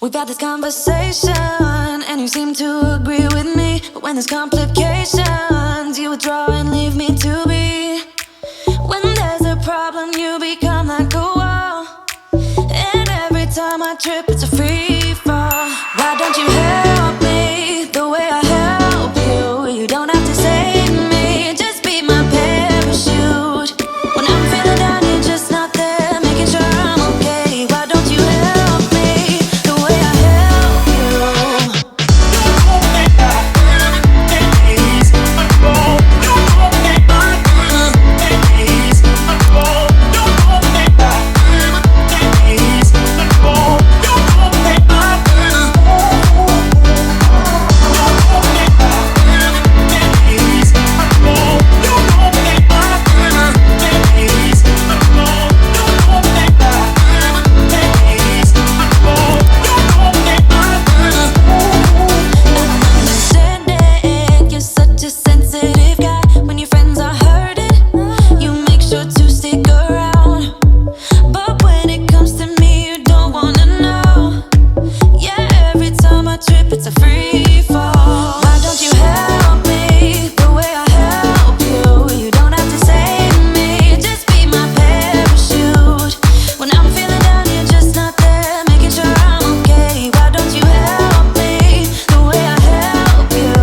We've had this conversation, and you seem to agree with me. But when there's complications, you withdraw and leave me to be. When there's a problem, you become like a wall. And every time I trip, it's a free fall. Why don't you help me the way I help you? You don't have to save me, just be my parachute. When I'm feeling down, you're just not there, making sure I'm okay. Why don't you help me the way I help you? You hold me back, days unfold. You hold me back, days unfold. You hold me back, days unfold. You hold me back, days unfold. You hold me back, days unfold. You hold me back, days unfold. You hold me back. Understanding you're such a sensitive guy. When your friends are hurting, you make sure to stick around. But when it comes to me, you don't wanna know. Yeah, every time I trip, it's a free fall. Why don't you help me the way I help you? You don't have to save me, just be my parachute. When I'm feeling down, you're just not there, making sure I'm okay. Why don't you help me the way I help you?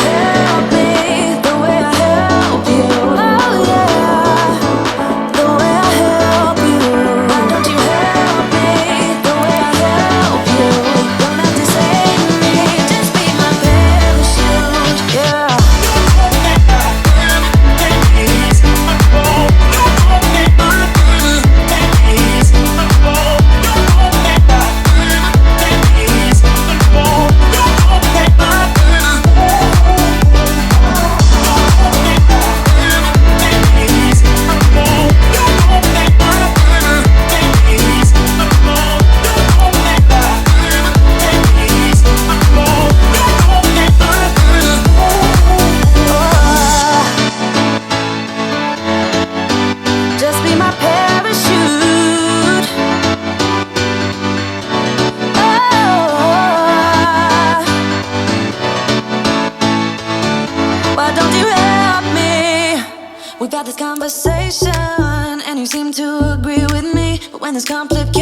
Help me the way I help you. Oh yeah, the way I help you. Why don't you help me the way I help you? Don't have to save me, just be my parachute. Yeah. You hold me back, days unfold. You hold me back, days unfold. You hold me back, days unfold. You hold me back, days unfold. You hold me back, days unfold. You hold me back, days unfold. You hold me back. Just be my parachute. Why don't you help me? We've had this conversation, and you seem to agree with me. But when there's complications,